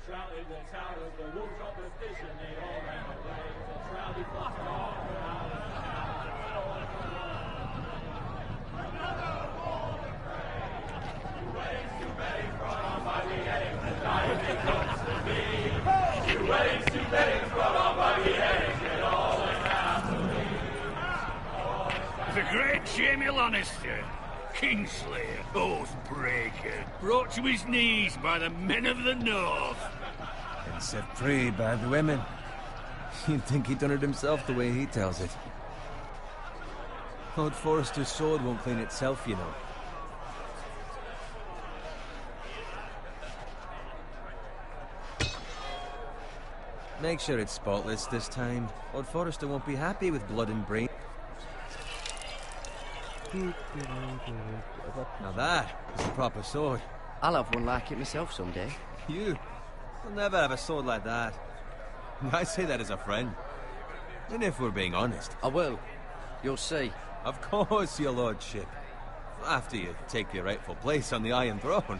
shrouded the towers, the wolves dropped the fish and they all ran away. The shrouded the towers. Another war to pray. You waves too many brought on by the eggs, and dying it comes to me. You waves too many brought on by the eggs, and all that have to leave. The great Jaime Lannister, Kingslayer, Oathbreaker, brought to his knees by the men of the North. And set free by the women. You'd think he'd done it himself the way he tells it. Lord Forrester's sword won't clean itself, you know. Make sure it's spotless this time. Lord Forrester won't be happy with blood and brain. Now that is a proper sword. I'll have one like it myself someday. You? You'll never have a sword like that. I say that as a friend. And if we're being honest. I will. You'll see. Of course, your lordship. After you take your rightful place on the Iron Throne.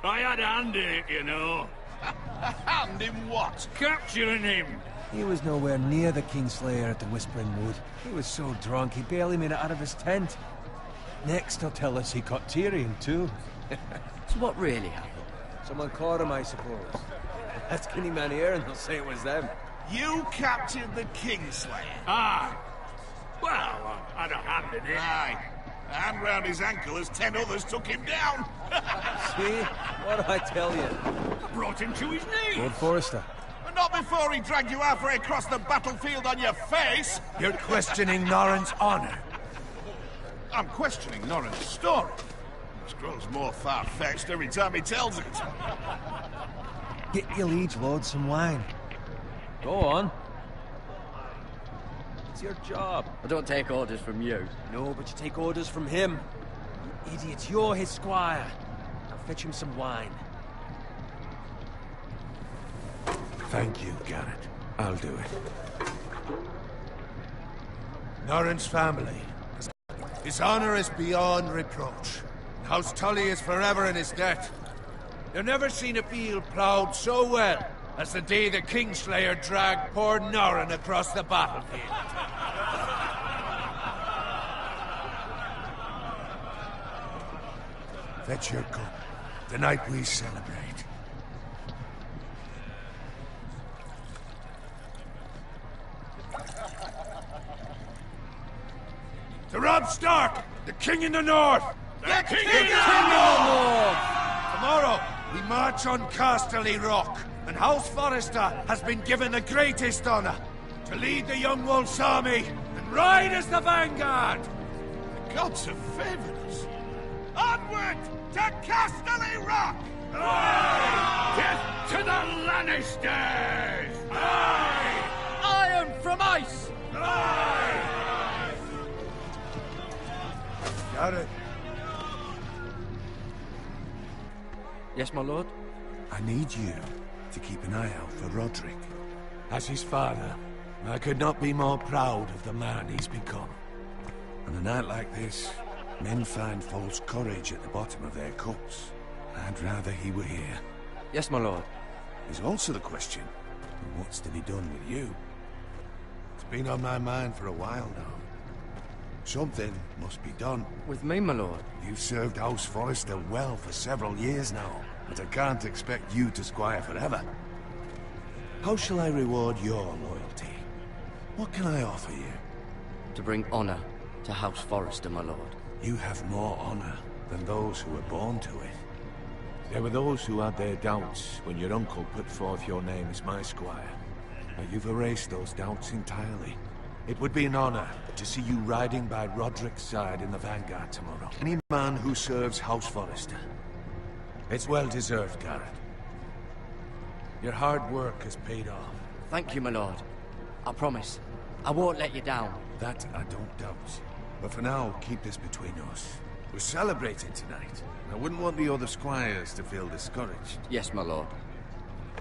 I had a hand in it, you know. A hand in what? Capturing him. He was nowhere near the Kingslayer at the Whispering Wood. He was so drunk he barely made it out of his tent. Next he'll tell us he caught Tyrion too. So what really happened? Someone caught him, I suppose. Ask any man here and they'll say it was them. You captured the Kingslayer? Aye. Well, I had a hand in it. Aye. A hand round his ankle as 10 others took him down. See? What did I tell you? I brought him to his knees. Lord Forrester. But not before he dragged you halfway across the battlefield on your face. You're questioning Norrin's honor. I'm questioning Norrin's story. This grows more far-fetched every time he tells it. Get your liege lord some wine. Go on. It's your job. I don't take orders from you. No, but you take orders from him. You idiot, you're his squire. Now fetch him some wine. Thank you, Garrett. I'll do it. Norrin's family. His honor is beyond reproach. House Tully is forever in his debt. You've never seen a field plowed so well as the day the Kingslayer dragged poor Norrin across the battlefield. Fetch your cup. Tonight we celebrate. To Robb Stark, the King in the North! The King in the North! Tomorrow, we march on Casterly Rock, and House Forrester has been given the greatest honor to lead the Young Wolf's army and ride as the vanguard! The gods have favored us. Onward to Casterly Rock! Aye! Death to the Lannisters! Aye! Iron from ice! Aye! Got it. Yes, my lord? I need you to keep an eye out for Roderick. As his father, I could not be more proud of the man he's become. On a night like this, men find false courage at the bottom of their cups. I'd rather he were here. Yes, my lord. There's also the question of what's to be done with you. It's been on my mind for a while now. Something must be done. With me, my lord? You've served House Forrester well for several years now, but I can't expect you to squire forever. How shall I reward your loyalty? What can I offer you? To bring honor to House Forrester, my lord. You have more honor than those who were born to it. There were those who had their doubts when your uncle put forth your name as my squire. But you've erased those doubts entirely. It would be an honor to see you riding by Roderick's side in the vanguard tomorrow. Any man who serves House Forrester. It's well deserved, Garrett. Your hard work has paid off. Thank you, my lord. I promise. I won't let you down. That I don't doubt. But for now, keep this between us. We're celebrating tonight. I wouldn't want the other squires to feel discouraged. Yes, my lord.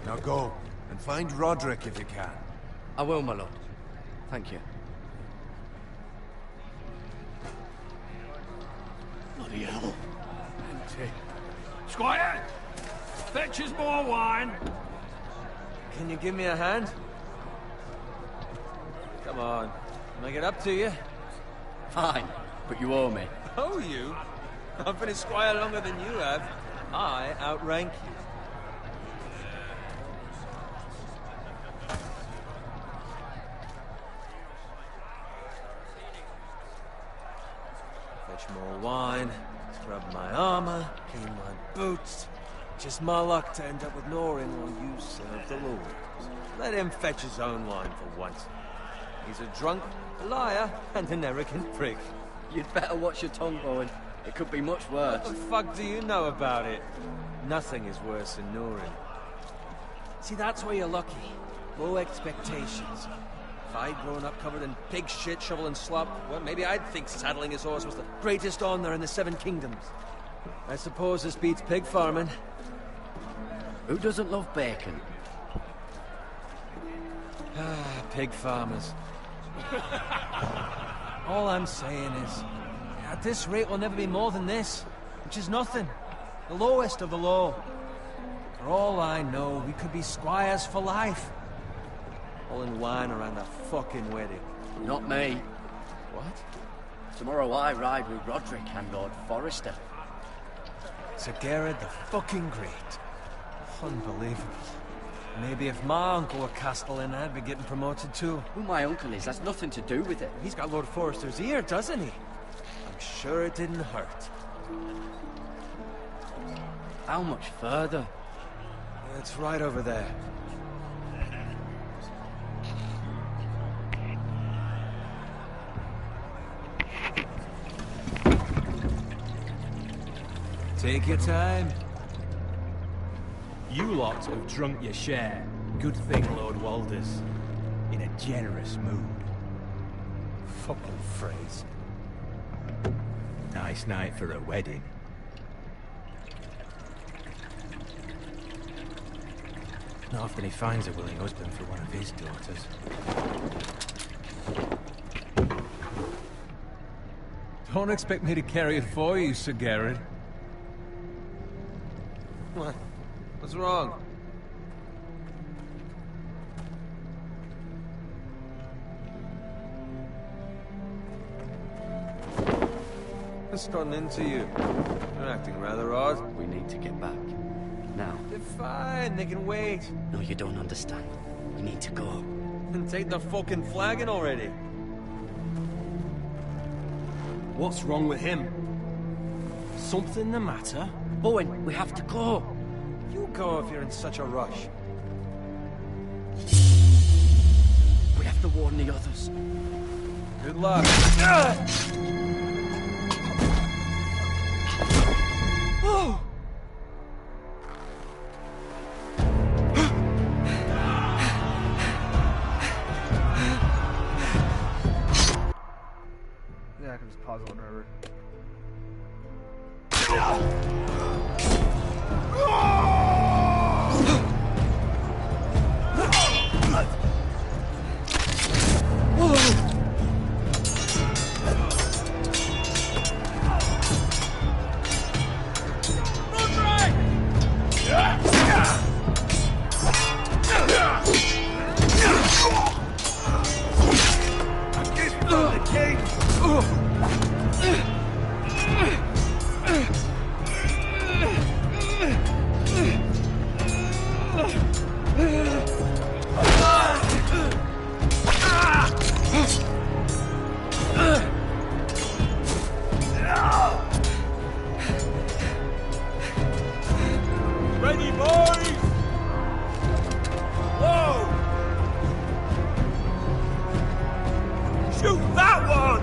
Now go, and find Roderick if you can. I will, my lord. Thank you. Bloody hell. Squire! Fetch us more wine. Can you give me a hand? Come on. Can I get up to you? Fine, but you owe me. Oh, you? I've been a squire longer than you have. I outrank you. Fetch more wine, scrub my armor, clean my boots. Just my luck to end up with Norin while you serve the Lord. Let him fetch his own wine for once. He's a drunk, a liar, and an arrogant prick. You'd better watch your tongue, Bowen. It could be much worse. What the fuck do you know about it? Nothing is worse than Norin. See, that's where you're lucky. Low expectations. If I'd grown up covered in pig shit, shovel and slop, well, maybe I'd think saddling his horse was the greatest honor in the Seven Kingdoms. I suppose this beats pig farming. Who doesn't love bacon? Ah, pig farmers. All I'm saying is, at this rate we'll never be more than this, which is nothing. The lowest of the low. For all I know, we could be squires for life. All in wine around the fucking wedding. Not me. What? Tomorrow I ride with Roderick and Lord Forrester. Sir Gerard the fucking Great. Unbelievable. Maybe if my uncle were Castellan, I'd be getting promoted too. Who my uncle is has nothing to do with it. He's got Lord Forrester's ear, doesn't he? I'm sure it didn't hurt. How much further? It's right over there. Take your time. You lot have drunk your share. Good thing Lord Walder's in a generous mood. Fucking phrase. Nice night for a wedding. Not often he finds a willing husband for one of his daughters. Don't expect me to carry it for you, Sir Gerard. What? What's wrong? What's gotten into you? You're acting rather odd. We need to get back. Now. They're fine, they can wait. No, you don't understand. We need to go. And take the fucking flagon already. What's wrong with him? Something the matter? Bowen, we have to go. You go if you're in such a rush. We have to warn the others. Good luck. Oh! Yeah, I can just pause it whenever. Ready, boys! Whoa! Shoot that one!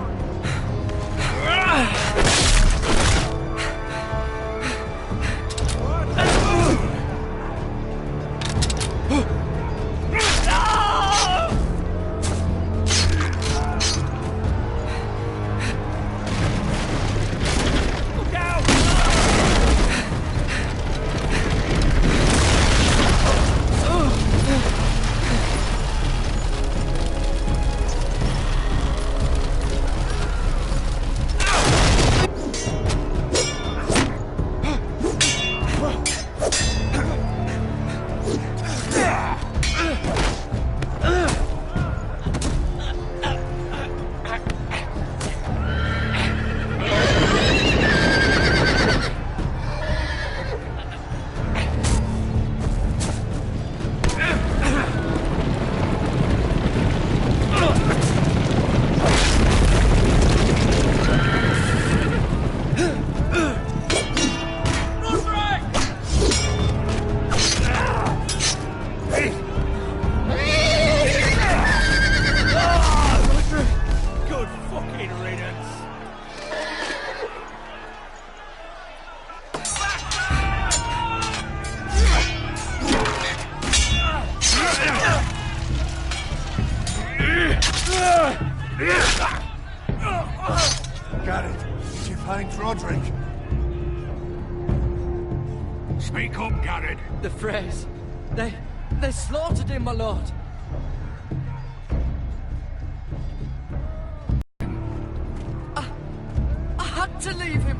Garrett, did you find Roderick? Speak up, Garrett. The Freys. They slaughtered him, my lord. I had to leave him.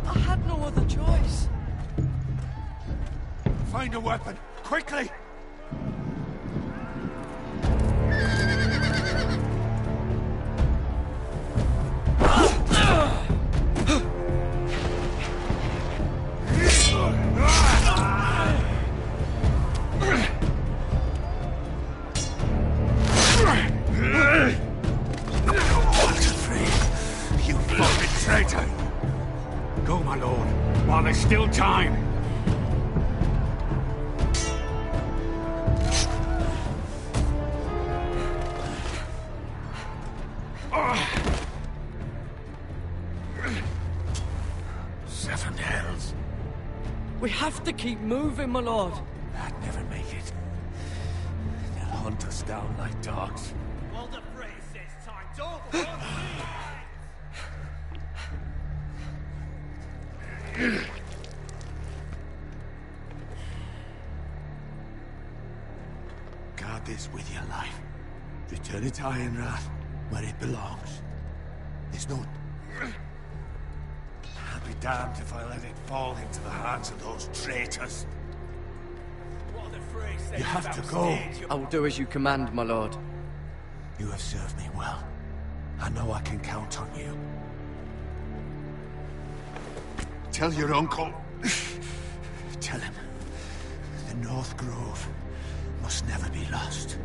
I had no other choice. Find a weapon, quickly! Go, my lord, while there's still time. Seven hells. We have to keep moving, my lord. I'd never make it. They'll hunt us down like dogs. Walder Frey says time's over. Guard this with your life. Return it to Ironrath, where it belongs. There's no... I'll be damned if I let it fall into the hands of those traitors. Walder Frey says You have to go. I will do as you command, my lord. You have served me well. I know I can count on you. Tell your uncle. Tell him. The North Grove must never be lost.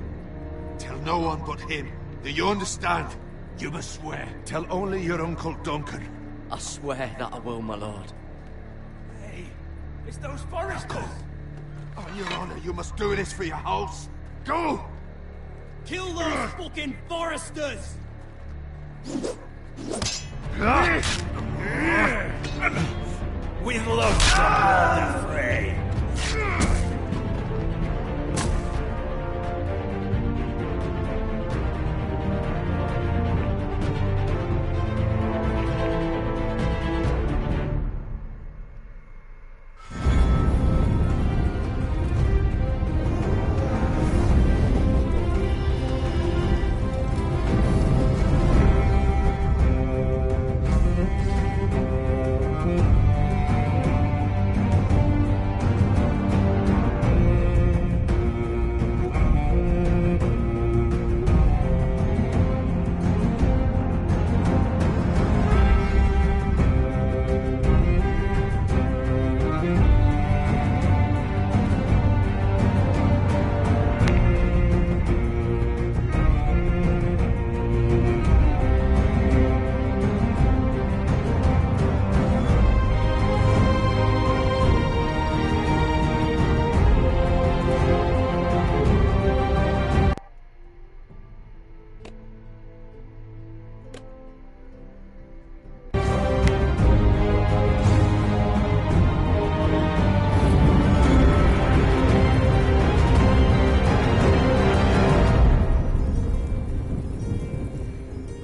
Tell no one but him. Do you understand? You must swear. Tell only your Uncle Duncan. I swear that I will, my lord. Hey, it's those foresters. On your honor, you must do this for your house. Go! Kill those fucking foresters! With love from Walder Frey.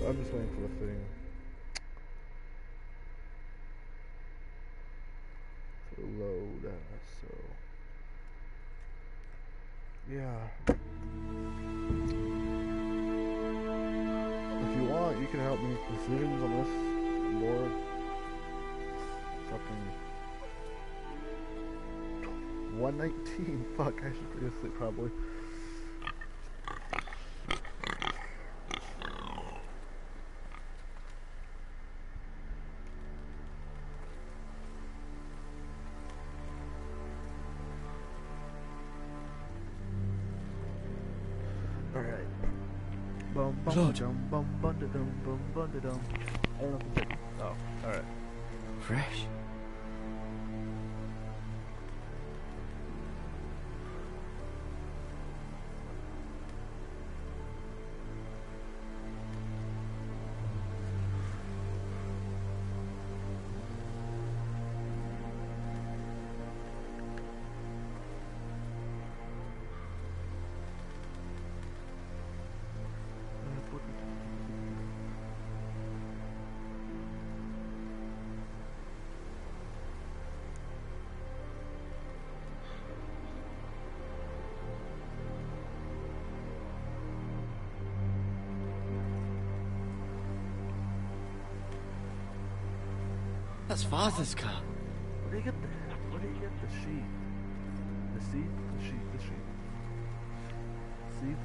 I'm just waiting for the thing to load, so yeah. If you want, you can help me make decisions on this, Lord. Fucking 119. Fuck, I should go to sleep probably. Alright. Bum bum Lord. dum bum bum da dum bum bum da dum. I don't know if it's... Oh, alright. Fresh? That's Father's car. Where do you get the sheep? The seat? The sheep. Seat?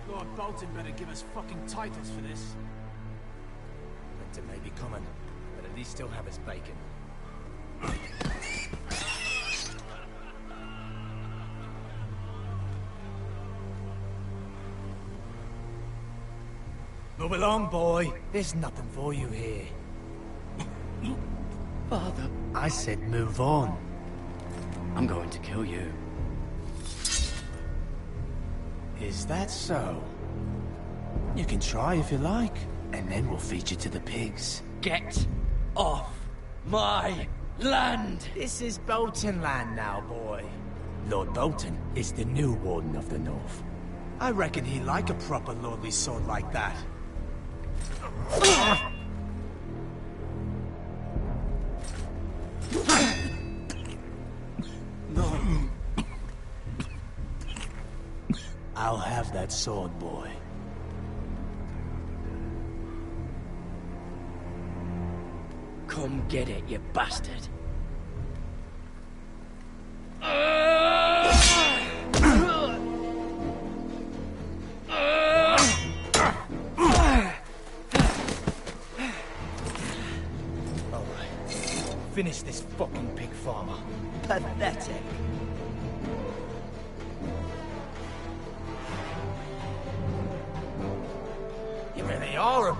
Lord Bolton better give us fucking titles for this. Winter may be coming, but at least still have his bacon. Move along, boy. There's nothing for you here. Father, I said move on. I'm going to kill you. Is that so? You can try if you like, and then we'll feed you to the pigs. Get off my land! This is Bolton land now, boy. Lord Bolton is the new Warden of the North. I reckon he'd like a proper lordly sword like that. I'll have that sword, boy. Come get it, you bastard. Finish this fucking pig farmer. Pathetic. You really are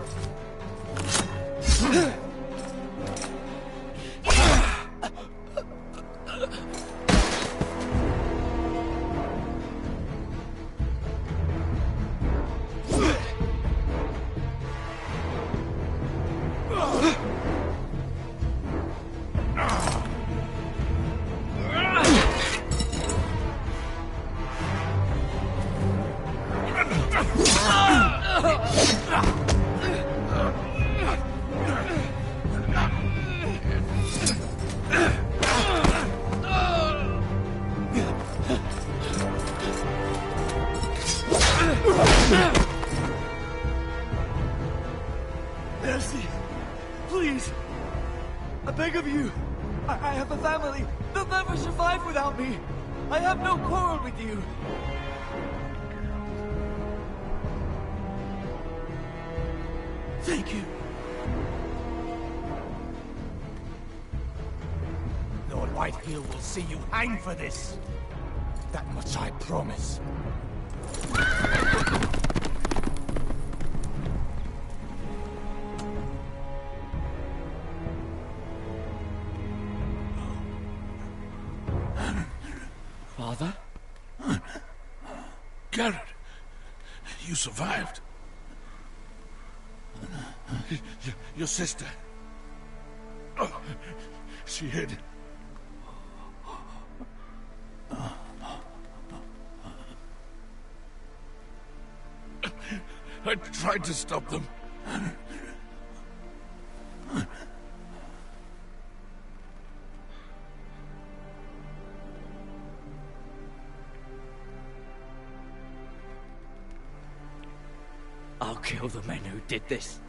Mercy! Please! I beg of you! I have a family! They'll never survive without me! I have no quarrel with you! Thank you! Lord Whitehill will see you hang for this. That much I promise. Father? Garrett, you survived. Your sister. Oh, she hid. I tried to stop them. I'll kill the men who did this.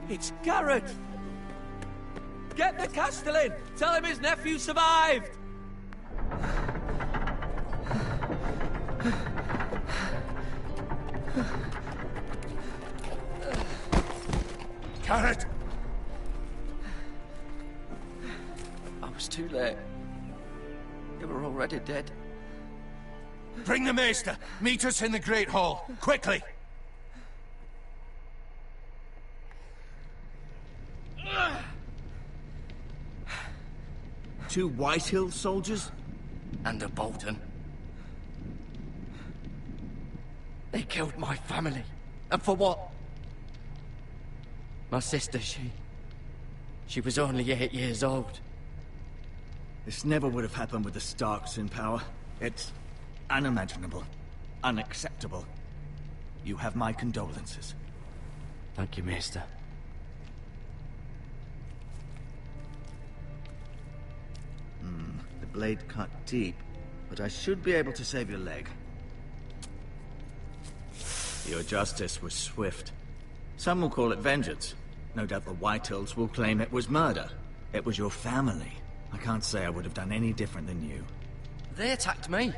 It's Garrett! Get the Castellan! Tell him his nephew survived! Garrett! I was too late. They were already dead. Bring the Maester. Meet us in the Great Hall. Quickly! Two Whitehill soldiers? And a Bolton. They killed my family. And for what? My sister, she was only 8 years old. This never would have happened with the Starks in power. It's unimaginable, unacceptable. You have my condolences. Thank you, Maester. The blade cut deep, but I should be able to save your leg. Your justice was swift. Some will call it vengeance. No doubt the Whitehills will claim it was murder. It was your family. I can't say I would have done any different than you. They attacked me.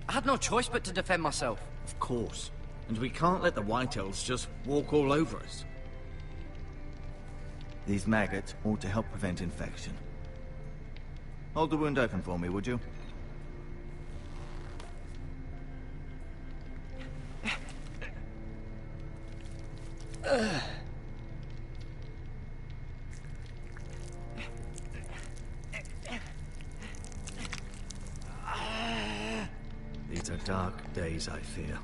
I had no choice but to defend myself. Of course. And we can't let the Whitehills just walk all over us. These maggots ought to help prevent infection. Hold the wound open for me, would you? These are dark days, I fear.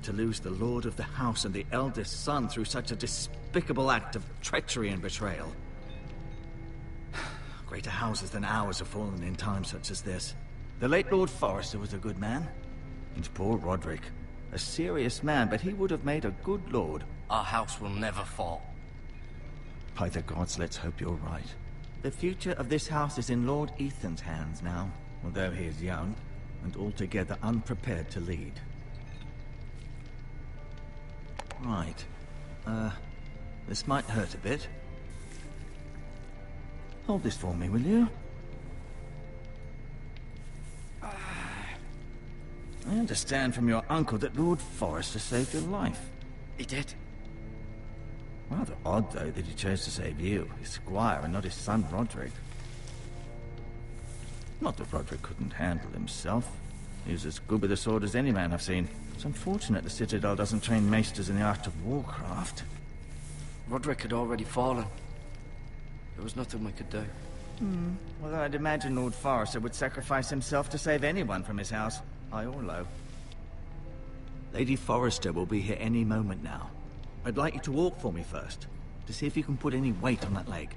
To lose the lord of the house and the eldest son through such a despicable act of treachery and betrayal. Greater houses than ours have fallen in times such as this. The late Lord Forrester was a good man. And poor Roderick. A serious man, but he would have made a good lord. Our house will never fall. By the gods, let's hope you're right. The future of this house is in Lord Ethan's hands now, although he is young and altogether unprepared to lead. Right. This might hurt a bit. Hold this for me, will you? I understand from your uncle that Lord Forrester saved your life. He did. Rather odd, though, that he chose to save you, his squire, and not his son Roderick. Not that Roderick couldn't handle himself. He was as good with a sword as any man I've seen. It's unfortunate the Citadel doesn't train maesters in the art of warcraft. Roderick had already fallen. There was nothing we could do. Well, I'd imagine Lord Forrester would sacrifice himself to save anyone from his house, high or low. Lady Forrester will be here any moment now. I'd like you to walk for me first, to see if you can put any weight on that leg.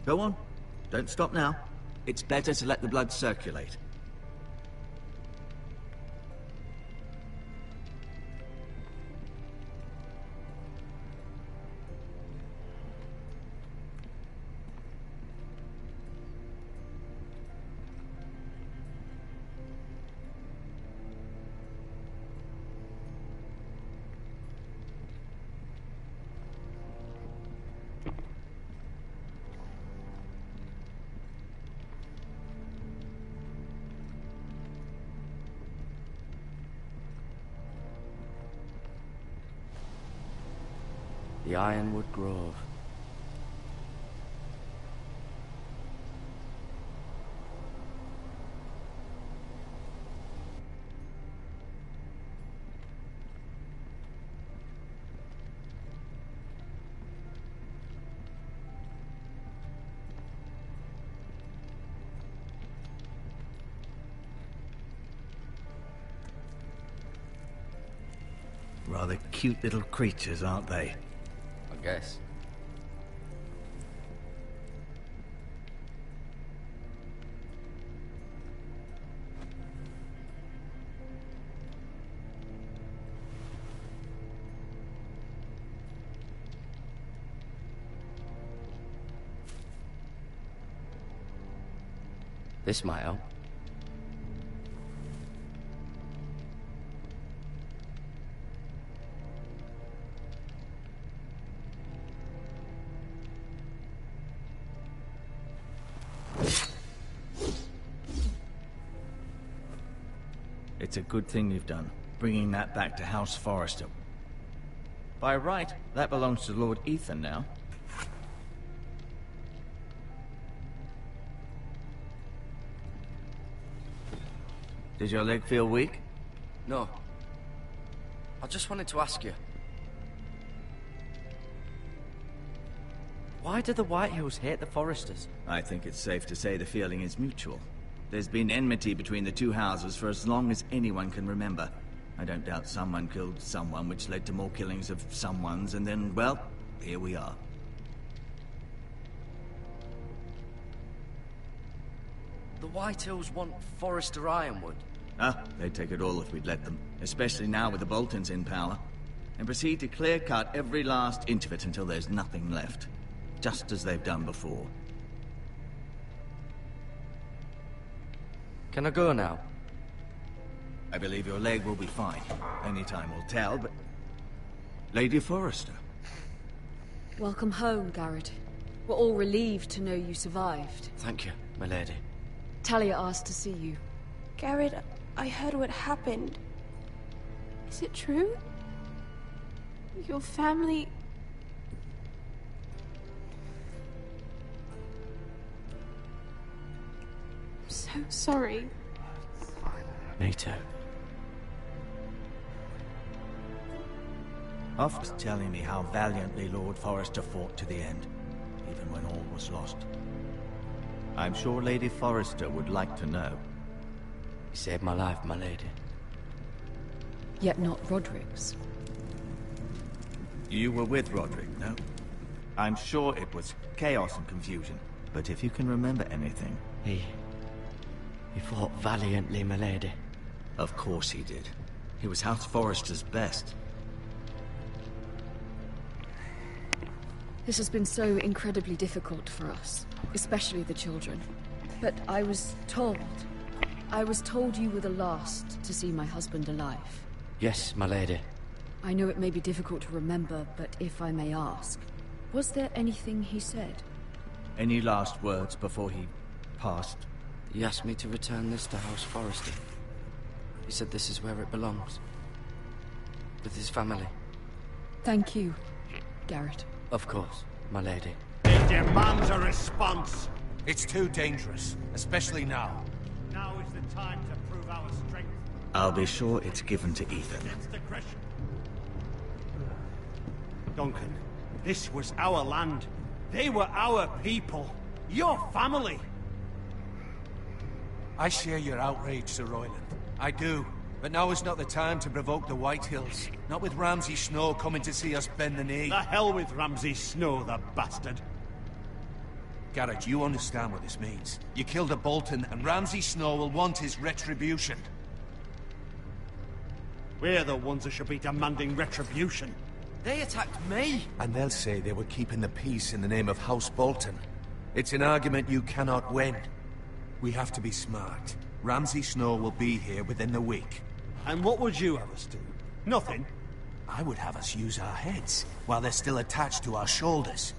Go on. Don't stop now. It's better to let the blood circulate. The Ironwood Grove. Rather cute little creatures, aren't they? I guess. This might help. It's a good thing you've done, bringing that back to House Forrester. By right, that belongs to Lord Ethan now. Did your leg feel weak? No. I just wanted to ask you. Why do the Whitehills hate the Forresters? I think it's safe to say the feeling is mutual. There's been enmity between the two houses for as long as anyone can remember. I don't doubt someone killed someone, which led to more killings of someones, and then, well, here we are. The White Hills want Forrester Ironwood. Ah, they'd take it all if we'd let them. Especially now with the Boltons in power. And proceed to clear-cut every last inch of it until there's nothing left. Just as they've done before. Can I go now? I believe your leg will be fine. Only time will tell, but... Lady Forrester. Welcome home, Garrett. We're all relieved to know you survived. Thank you, my lady. Talia asked to see you. Garrett, I heard what happened. Is it true? Your family... I'm so sorry. Me too. Oft telling me how valiantly Lord Forrester fought to the end, even when all was lost. I'm sure Lady Forrester would like to know. You saved my life, my lady. Yet not Roderick's. You were with Roderick, no? I'm sure it was chaos and confusion, but if you can remember anything... He fought valiantly, my lady. Of course he did. He was House Forrester's best. This has been so incredibly difficult for us, especially the children. But I was told you were the last to see my husband alive. Yes, my lady. I know it may be difficult to remember, but if I may ask, was there anything he said? Any last words before he passed? He asked me to return this to House Forrester. He said this is where it belongs. With his family. Thank you, Garrett. Of course, my lady. It demands a response. It's too dangerous, especially now. Now is the time to prove our strength. I'll be sure it's given to Ethan. Against aggression. Duncan, this was our land. They were our people. Your family. I share your outrage, Sir Royland. I do. But now is not the time to provoke the White Hills. Not with Ramsay Snow coming to see us bend the knee. The hell with Ramsay Snow, the bastard. Garrett, you understand what this means. You killed a Bolton, and Ramsay Snow will want his retribution. We're the ones that should be demanding retribution. They attacked me! And they'll say they were keeping the peace in the name of House Bolton. It's an argument you cannot win. We have to be smart. Ramsay Snow will be here within the week. And what would you have us do? Nothing? I would have us use our heads, while they're still attached to our shoulders.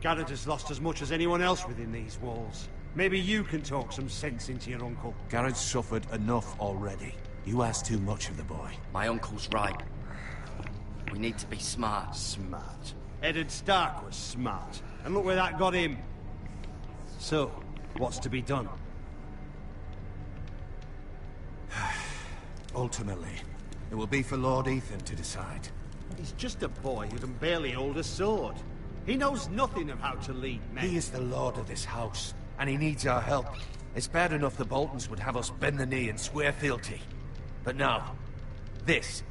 Garrett has lost as much as anyone else within these walls. Maybe you can talk some sense into your uncle. Garrett's suffered enough already. You ask too much of the boy. My uncle's right. We need to be smart. Smart. Eddard Stark was smart. And look where that got him. So, what's to be done? Ultimately, it will be for Lord Ethan to decide. He's just a boy who can barely hold a sword. He knows nothing of how to lead men. He is the lord of this house, and he needs our help. It's bad enough the Boltons would have us bend the knee and swear fealty. But now, this.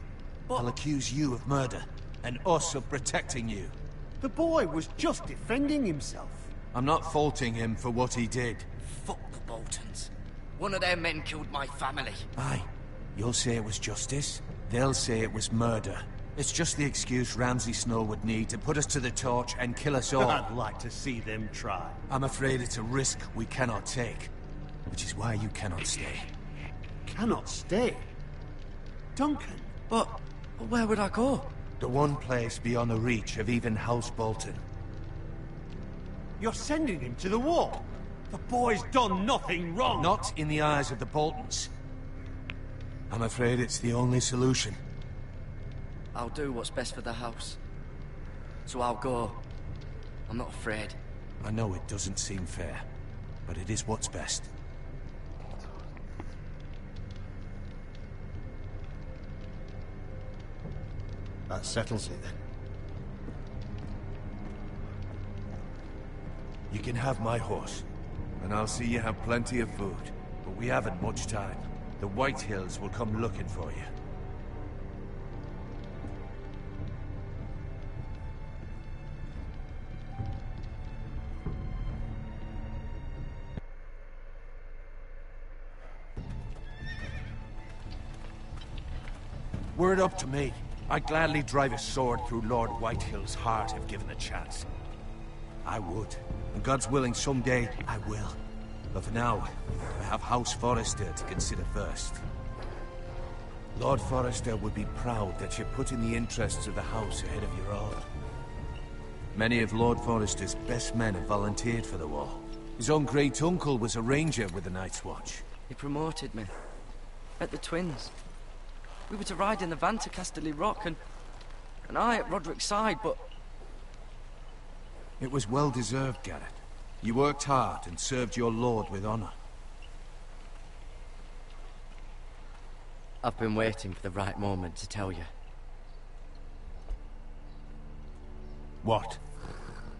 I'll accuse you of murder, and us of protecting you. The boy was just defending himself. I'm not faulting him for what he did. Fuck the Boltons. One of their men killed my family. Aye. You'll say it was justice. They'll say it was murder. It's just the excuse Ramsay Snow would need to put us to the torch and kill us all. I'd like to see them try. I'm afraid it's a risk we cannot take. Which is why you cannot stay. Cannot stay? Duncan? But where would I go? The one place beyond the reach of even House Bolton. You're sending him to the war? The boy's done nothing wrong! Not in the eyes of the Boltons. I'm afraid it's the only solution. I'll do what's best for the house. So I'll go. I'm not afraid. I know it doesn't seem fair, but it is what's best. That settles it then. You can have my horse, and I'll see you have plenty of food. But we haven't much time. The White Hills will come looking for you. Were it up to me, I'd gladly drive a sword through Lord Whitehill's heart if given the chance. I would. And God's willing, someday I will. But for now, I have House Forrester to consider first. Lord Forrester would be proud that you're putting the interests of the house ahead of your own. Many of Lord Forrester's best men have volunteered for the war. His own great-uncle was a ranger with the Night's Watch. He promoted me. At the Twins. We were to ride in the van to Casterly Rock, and I at Roderick's side, but... It was well-deserved, Garrett. You worked hard and served your lord with honor. I've been waiting for the right moment to tell you. What?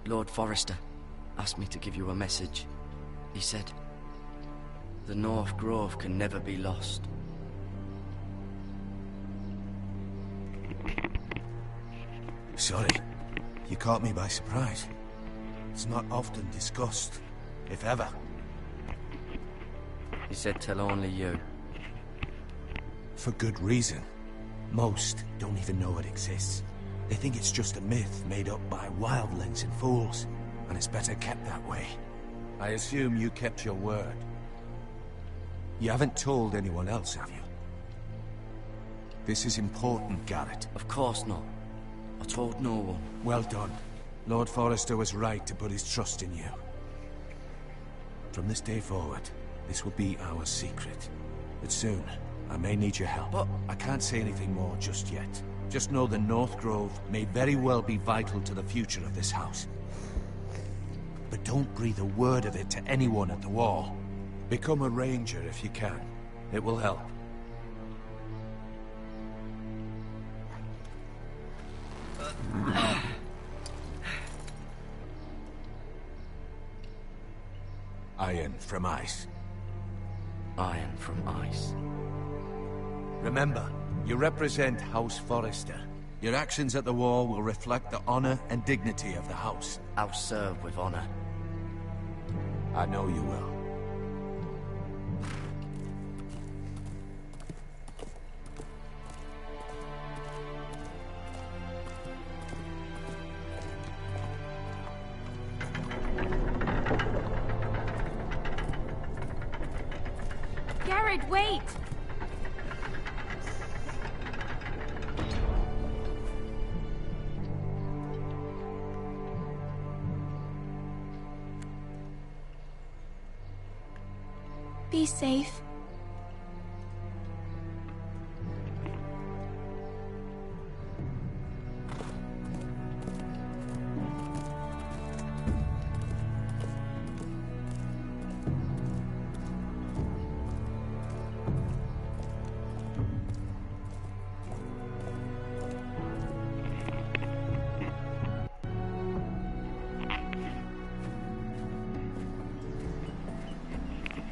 Lord Forrester asked me to give you a message. He said, the North Grove can never be lost. Sorry. You caught me by surprise. It's not often discussed, if ever. He said tell only you. For good reason. Most don't even know it exists. They think it's just a myth made up by wildlings and fools, and it's better kept that way. I assume you kept your word. You haven't told anyone else, have you? This is important, Garrett. Of course not. I told no one. Well done. Lord Forrester was right to put his trust in you. From this day forward, this will be our secret. But soon, I may need your help. But I can't say anything more just yet. Just know the North Grove may very well be vital to the future of this house. But don't breathe a word of it to anyone at the wall. Become a ranger if you can. It will help. Iron from ice. Iron from ice. Remember, you represent House Forrester. Your actions at the war will reflect the honor and dignity of the house. I'll serve with honor. I know you will. Garrett, wait! Be safe.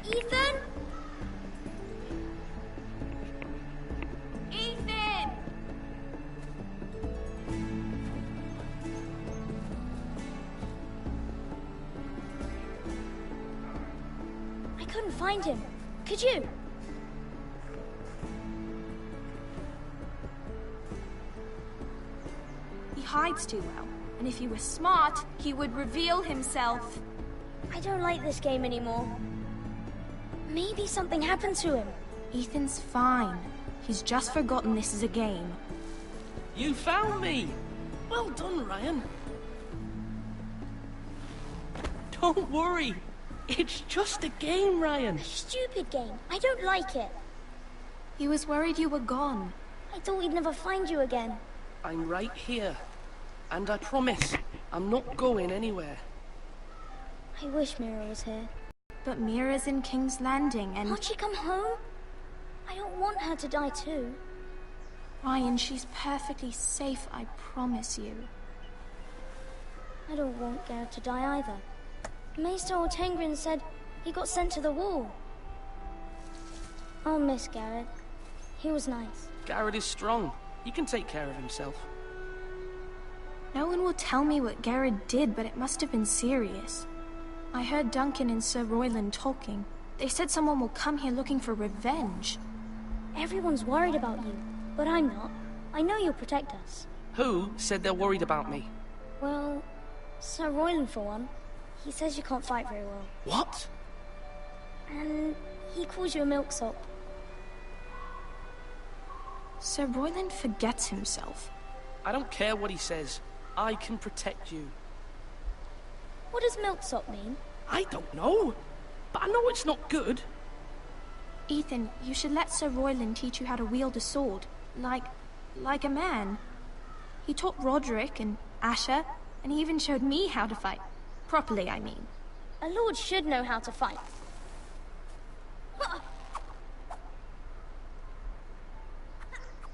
Ethan? Ethan! I couldn't find him. Could you? He hides too well, and if he was smart, he would reveal himself. I don't like this game anymore. Maybe something happened to him. Ethan's fine. He's just forgotten this is a game. You found me! Well done, Ryan. Don't worry. It's just a game, Ryan. A stupid game. I don't like it. He was worried you were gone. I thought we'd never find you again. I'm right here. And I promise, I'm not going anywhere. I wish Mira was here. But Mira's in King's Landing and... Can't she come home? I don't want her to die too. Ryan, she's perfectly safe, I promise you. I don't want Garrett to die either. Maester Ortengrin said he got sent to the wall. I'll miss Garrett. He was nice. Garrett is strong. He can take care of himself. No one will tell me what Garrett did, but it must have been serious. I heard Duncan and Sir Royland talking. They said someone will come here looking for revenge. Everyone's worried about you. But I'm not. I know you'll protect us. Who said they're worried about me? Well, Sir Royland for one. He says you can't fight very well. What? And he calls you a milksop. Sir Royland forgets himself. I don't care what he says. I can protect you. What does milksop mean? I don't know. But I know it's not good. Ethan, you should let Sir Royland teach you how to wield a sword. Like a man. He taught Roderick and Asher, and he even showed me how to fight. Properly, I mean. A lord should know how to fight.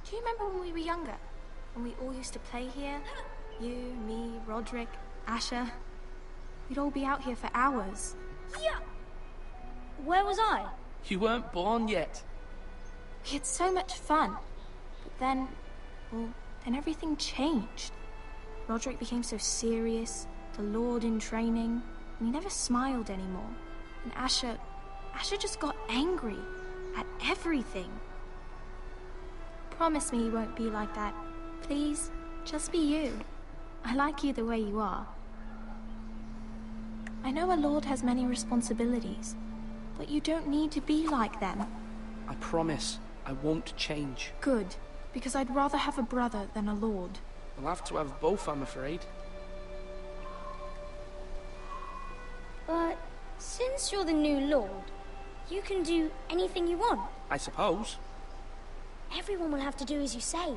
Do you remember when we were younger? When we all used to play here? You, me, Roderick, Asher. We'd all be out here for hours. Yeah. Where was I? You weren't born yet. We had so much fun. But then, well, then everything changed. Roderick became so serious, the Lord in training, and he never smiled anymore. And Asher just got angry at everything. Promise me you won't be like that. Please, just be you. I like you the way you are. I know a lord has many responsibilities, but you don't need to be like them. I promise I won't change. Good, because I'd rather have a brother than a lord. I'll have to have both, I'm afraid. But since you're the new lord, you can do anything you want. I suppose. Everyone will have to do as you say.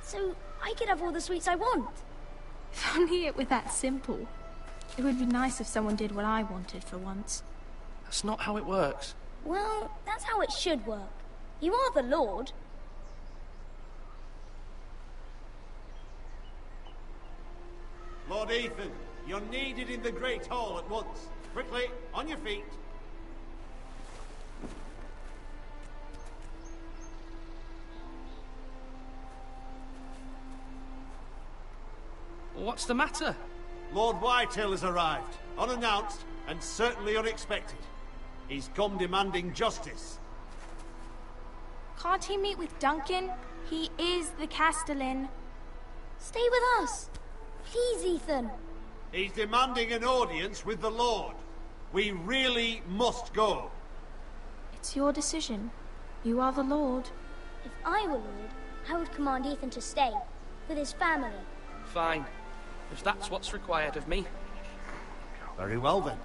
So I could have all the sweets I want. If only it were that simple. It would be nice if someone did what I wanted for once. That's not how it works. Well, that's how it should work. You are the lord. Lord Ethan, you're needed in the Great Hall at once. Quickly, on your feet. What's the matter? Lord Whitehill has arrived, unannounced and certainly unexpected. He's come demanding justice. Can't he meet with Duncan? He is the Castellan. Stay with us. Please, Ethan. He's demanding an audience with the Lord. We really must go. It's your decision. You are the Lord. If I were Lord, I would command Ethan to stay, with his family. Fine. If that's what's required of me. Very well then.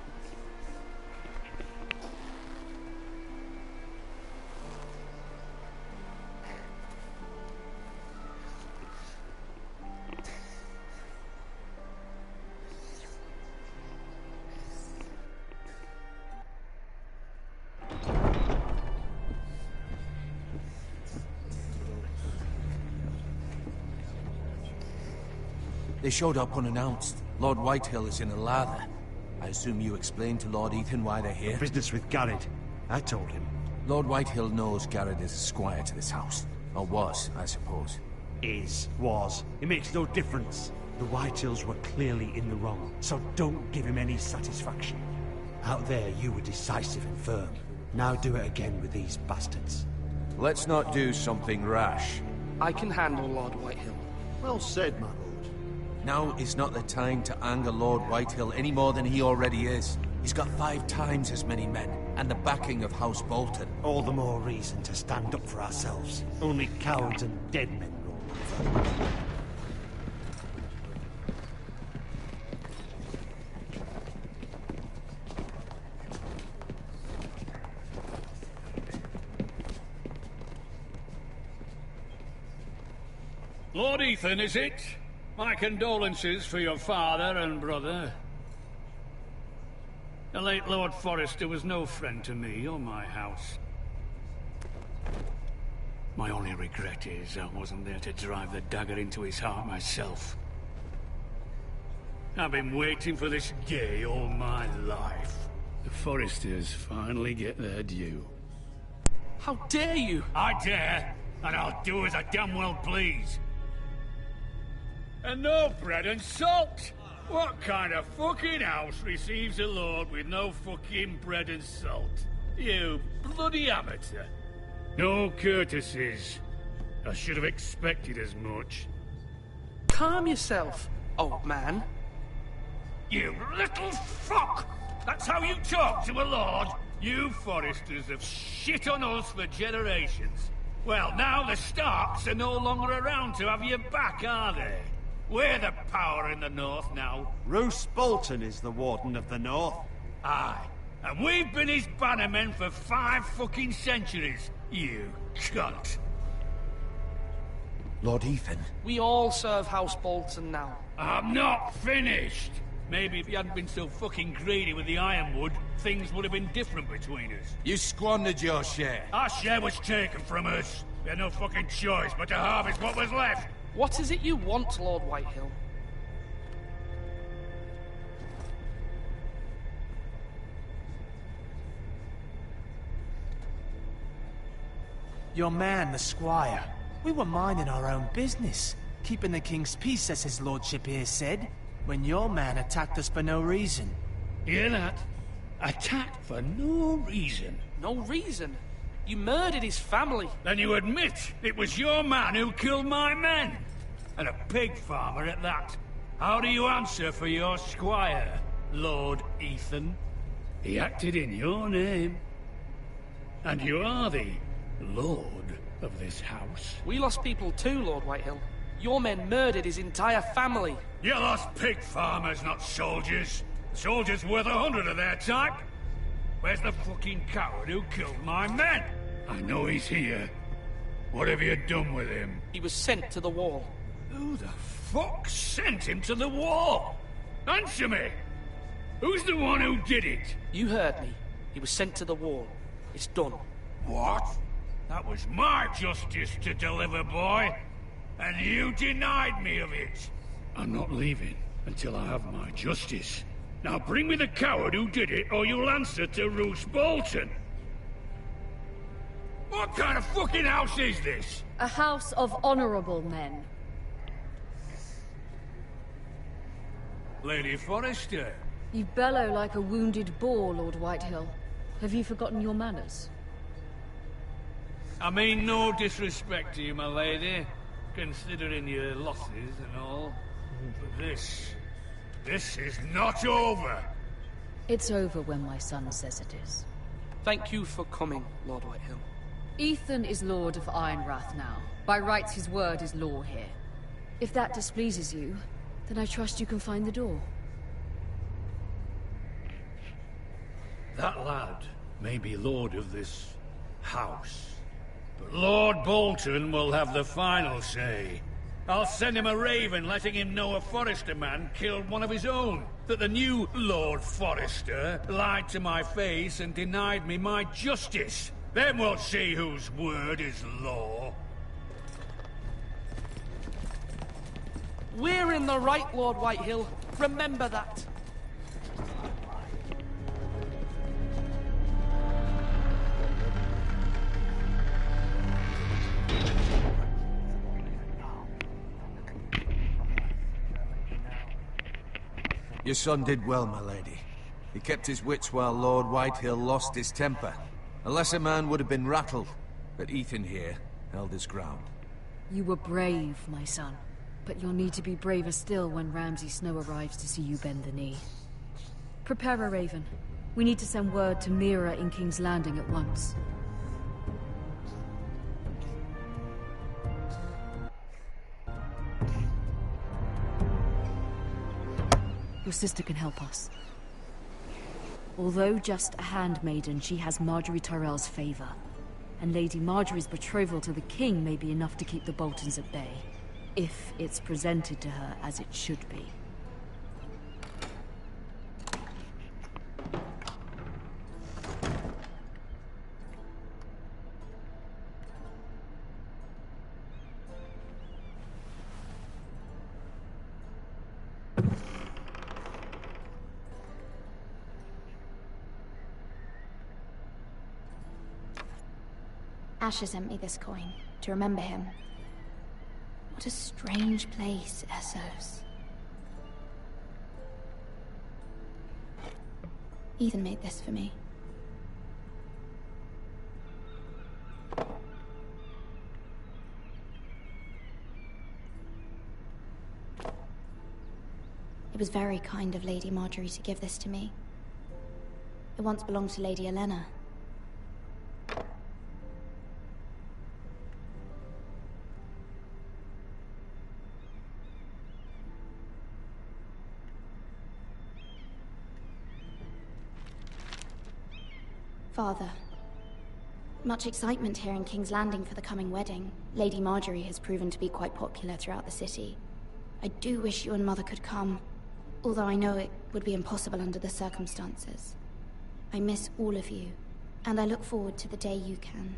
They showed up unannounced. Lord Whitehill is in a lather. I assume you explained to Lord Ethan why they're here? Business with Garrett. I told him. Lord Whitehill knows Garrett is a squire to this house. Or was, I suppose. Was. It makes no difference. The Whitehills were clearly in the wrong, so don't give him any satisfaction. Out there, you were decisive and firm. Now do it again with these bastards. Let's not do something rash. I can handle Lord Whitehill. Well said, my lord. Now is not the time to anger Lord Whitehill any more than he already is. He's got 5 times as many men, and the backing of House Bolton. All the more reason to stand up for ourselves. Only cowards and dead men roll over. Lord Ethan, is it? My condolences for your father and brother. The late Lord Forrester was no friend to me or my house. My only regret is I wasn't there to drive the dagger into his heart myself. I've been waiting for this day all my life. The Forresters finally get their due. How dare you? I dare, and I'll do as I damn well please. And no bread and salt! What kind of fucking house receives a lord with no fucking bread and salt? You bloody amateur. No courtesies. I should have expected as much. Calm yourself, old man. You little fuck! That's how you talk to a lord? You Forresters have shit on us for generations. Well, now the Starks are no longer around to have your back, are they? We're the power in the north now. Roose Bolton is the Warden of the North. Aye. And we've been his bannermen for 5 fucking centuries. You cunt. Lord Ethan. We all serve House Bolton now. I'm not finished. Maybe if you hadn't been so fucking greedy with the ironwood, things would have been different between us. You squandered your share. Our share was taken from us. We had no fucking choice but to harvest what was left. What is it you want, Lord Whitehill? Your man, the squire. We were minding our own business, keeping the king's peace, as his lordship here said, when your man attacked us for no reason. Hear that? Attacked for no reason. No reason? You murdered his family. Then you admit it was your man who killed my men. And a pig farmer at that. How do you answer for your squire, Lord Ethan? He acted in your name. And you are the lord of this house. We lost people too, Lord Whitehill. Your men murdered his entire family. You lost pig farmers, not soldiers. Soldiers worth 100 of their type. Where's the fucking coward who killed my men? I know he's here. What have you done with him? He was sent to the wall. Who the fuck sent him to the wall? Answer me! Who's the one who did it? You heard me. He was sent to the wall. It's done. What? That was my justice to deliver, boy. And you denied me of it. I'm not leaving until I have my justice. Now bring me the coward who did it, or you'll answer to Roose Bolton. What kind of fucking house is this? A house of honorable men. Lady Forrester. You bellow like a wounded boar, Lord Whitehill. Have you forgotten your manners? I mean no disrespect to you, my lady, considering your losses and all. But this is not over. It's over when my son says it is. Thank you for coming, Lord Whitehill. Ethan is Lord of Ironrath now. By rights, his word is law here. If that displeases you, then I trust you can find the door. That lad may be lord of this house, but Lord Bolton will have the final say. I'll send him a raven letting him know a Forrester man killed one of his own. That the new Lord Forrester lied to my face and denied me my justice. Then we'll see whose word is law. We're in the right, Lord Whitehill. Remember that. Your son did well, my lady. He kept his wits while Lord Whitehill lost his temper. A lesser man would have been rattled, but Ethan here held his ground. You were brave, my son. But you'll need to be braver still when Ramsay Snow arrives to see you bend the knee. Prepare a raven. We need to send word to Mira in King's Landing at once. Your sister can help us. Although just a handmaiden, she has Marjorie Tyrell's favor. And Lady Marjorie's betrothal to the king may be enough to keep the Boltons at bay. If it's presented to her as it should be. Asher sent me this coin to remember him. What a strange place, Essos. Ethan made this for me. It was very kind of Lady Marjorie to give this to me. It once belonged to Lady Elena. Father, much excitement here in King's Landing for the coming wedding. Lady Marjorie has proven to be quite popular throughout the city. I do wish you and Mother could come, although I know it would be impossible under the circumstances. I miss all of you, and I look forward to the day you can.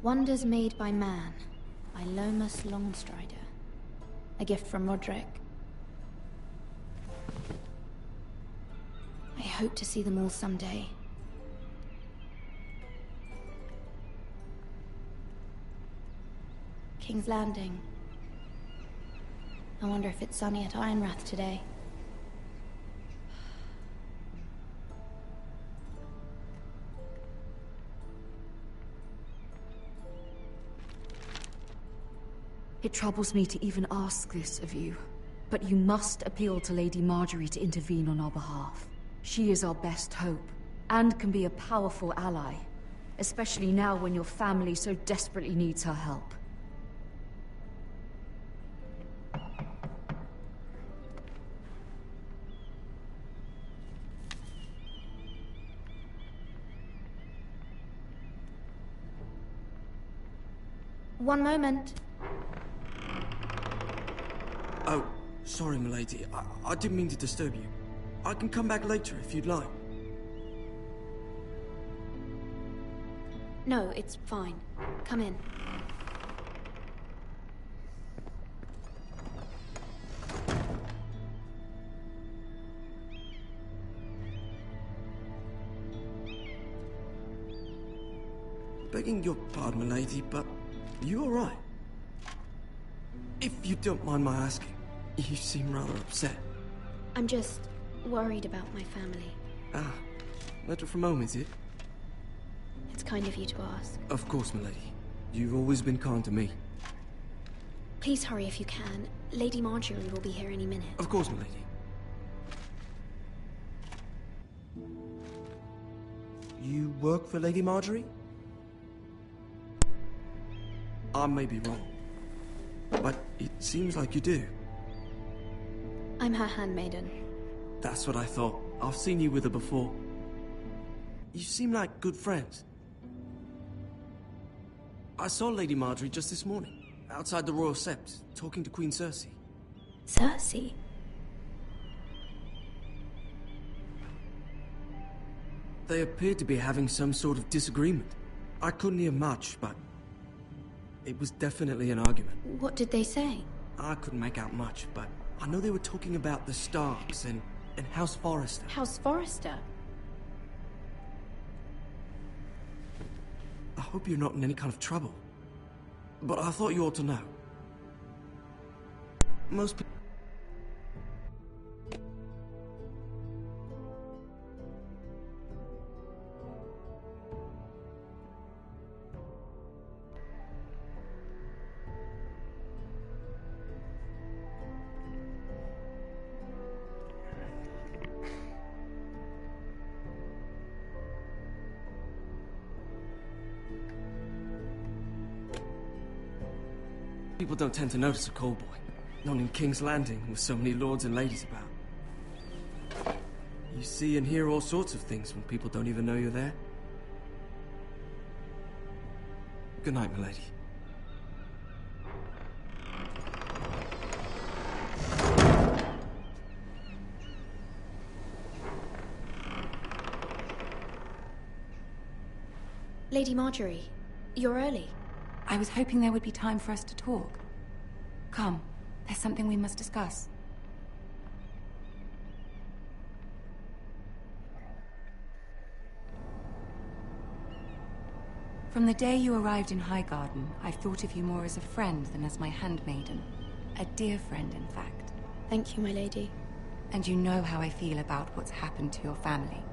Wonders Made by Man, by Lomas Longstrider. A gift from Roderick. I hope to see them all someday. King's Landing. I wonder if it's sunny at Ironrath today. It troubles me to even ask this of you, but you must appeal to Lady Marjorie to intervene on our behalf. She is our best hope, and can be a powerful ally, especially now when your family so desperately needs her help. One moment. Oh, sorry, milady. I didn't mean to disturb you. I can come back later if you'd like. No, it's fine. Come in. Begging your pardon, milady, but you all right? If you don't mind my asking, you seem rather upset. I'm just worried about my family. Ah, letter from home, is it? It's kind of you to ask. Of course, milady. You've always been kind to me. Please hurry if you can. Lady Marjorie will be here any minute. Of course, milady. You work for Lady Marjorie? I may be wrong, but it seems like you do. I'm her handmaiden. That's what I thought. I've seen you with her before. You seem like good friends. I saw Lady Marjorie just this morning, outside the Royal Sept, talking to Queen Cersei. Cersei? They appeared to be having some sort of disagreement. I couldn't hear much, but it was definitely an argument. What did they say? I couldn't make out much, but I know they were talking about the Starks and House Forrester. House Forrester? I hope you're not in any kind of trouble. But I thought you ought to know. Most people... People don't tend to notice a callboy. Not in King's Landing, with so many lords and ladies about. You see and hear all sorts of things when people don't even know you're there. Good night, milady. Lady Marjorie, you're early. I was hoping there would be time for us to talk. Come, There's something we must discuss. From the day you arrived in Highgarden, I've thought of you more as a friend than as my handmaiden. A dear friend, in fact. Thank you, my lady. And you know how I feel about what's happened to your family.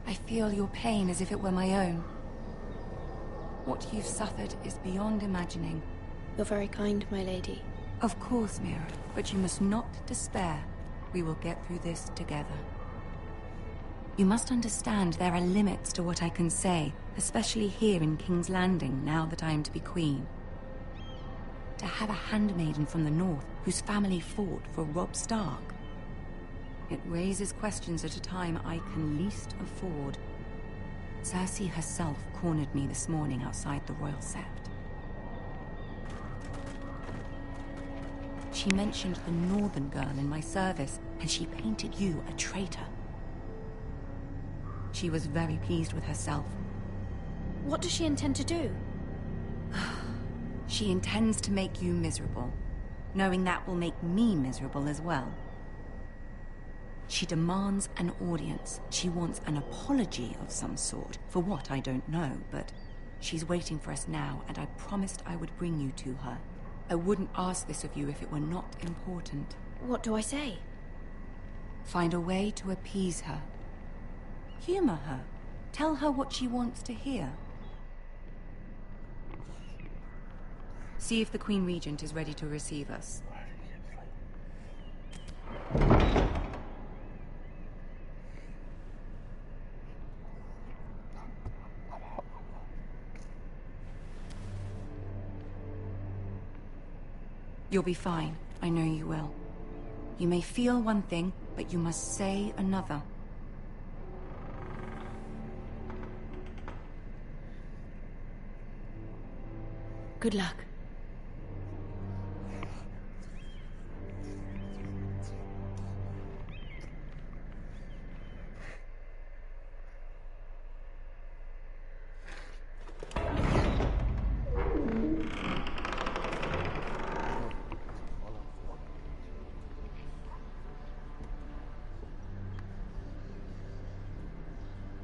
I feel your pain as if it were my own. What you've suffered is beyond imagining. You're very kind, my lady. Of course, Mira, but you must not despair. We will get through this together. You must understand there are limits to what I can say, especially here in King's Landing, now that I am to be queen. To have a handmaiden from the north whose family fought for Robb Stark. It raises questions at a time I can least afford. Cersei herself cornered me this morning outside the Royal Sept. She mentioned the northern girl in my service, and she painted you a traitor. She was very pleased with herself. What does she intend to do? She intends to make you miserable, knowing that will make me miserable as well. She demands an audience. She wants an apology of some sort, for what I don't know, but she's waiting for us now, and I promised I would bring you to her. I wouldn't ask this of you if it were not important. What do I say? Find a way to appease her. Humor her. Tell her what she wants to hear. See if the Queen Regent is ready to receive us. You'll be fine. I know you will. You may feel one thing, but you must say another. Good luck.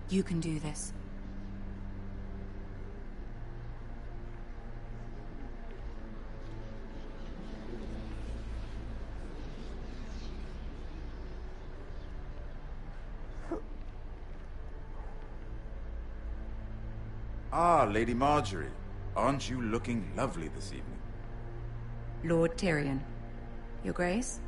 You can do this. Ah, Lady Marjorie. Aren't you looking lovely this evening? Lord Tyrion. Your Grace?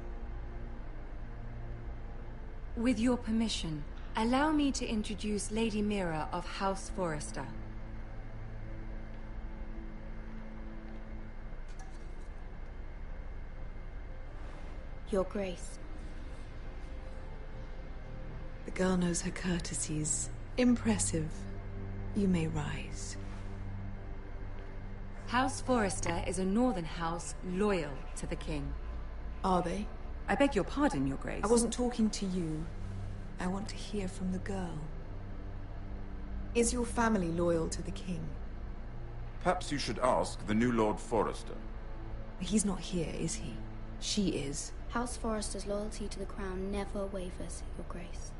With your permission, allow me to introduce Lady Mira of House Forrester. Your Grace. The girl knows her courtesies. Impressive. You may rise. House Forrester is a northern house loyal to the king. Are they? I beg your pardon, Your Grace. I wasn't talking to you. I want to hear from the girl. Is your family loyal to the king? Perhaps you should ask the new Lord Forrester. He's not here, is he? She is. House Forrester's loyalty to the crown never wavers, Your Grace.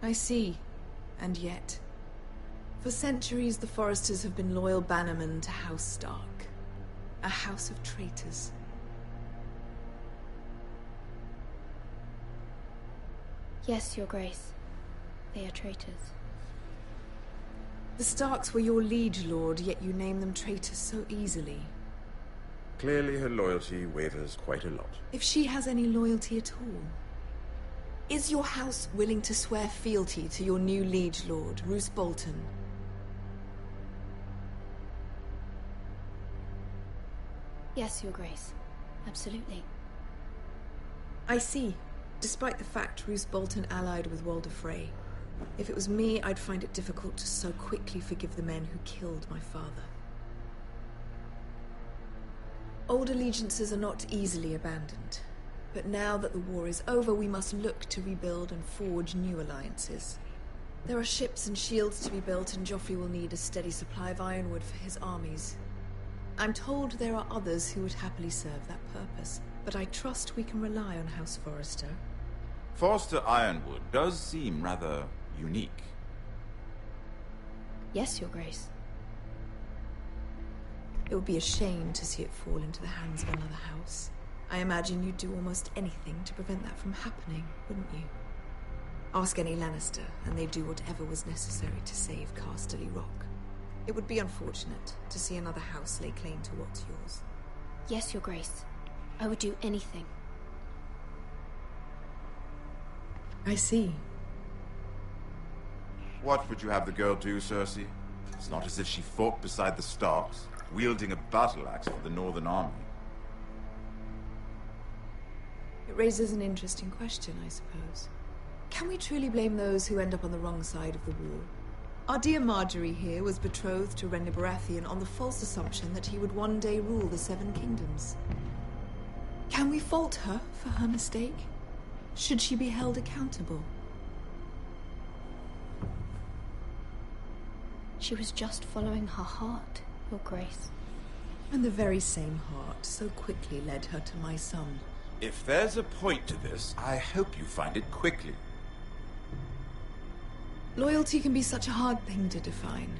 I see. And yet... For centuries, the Forresters have been loyal bannermen to House Stark. A house of traitors. Yes, Your Grace. They are traitors. The Starks were your liege lord, yet you name them traitors so easily. Clearly her loyalty wavers quite a lot. If she has any loyalty at all. Is your house willing to swear fealty to your new liege lord, Roose Bolton? Yes, Your Grace. Absolutely. I see. Despite the fact Roose Bolton allied with Walder Frey. If it was me, I'd find it difficult to so quickly forgive the men who killed my father. Old allegiances are not easily abandoned. But now that the war is over, we must look to rebuild and forge new alliances. There are ships and shields to be built, and Joffrey will need a steady supply of ironwood for his armies. I'm told there are others who would happily serve that purpose. but I trust we can rely on House Forrester. Forrester Ironwood does seem rather unique. Yes, Your Grace. It would be a shame to see it fall into the hands of another house. I imagine you'd do almost anything to prevent that from happening, wouldn't you? Ask any Lannister, and they'd do whatever was necessary to save Casterly Rock. It would be unfortunate to see another house lay claim to what's yours. Yes, Your Grace. I would do anything. I see. What would you have the girl do, Cersei? It's not as if she fought beside the Starks, wielding a battle axe for the Northern Army. It raises an interesting question, I suppose. Can we truly blame those who end up on the wrong side of the war? Our dear Marjorie here was betrothed to Renly Baratheon on the false assumption that he would one day rule the Seven Kingdoms. Can we fault her for her mistake? Should she be held accountable? She was just following her heart, Your Grace. And the very same heart so quickly led her to my son. If there's a point to this, I hope you find it quickly. Loyalty can be such a hard thing to define.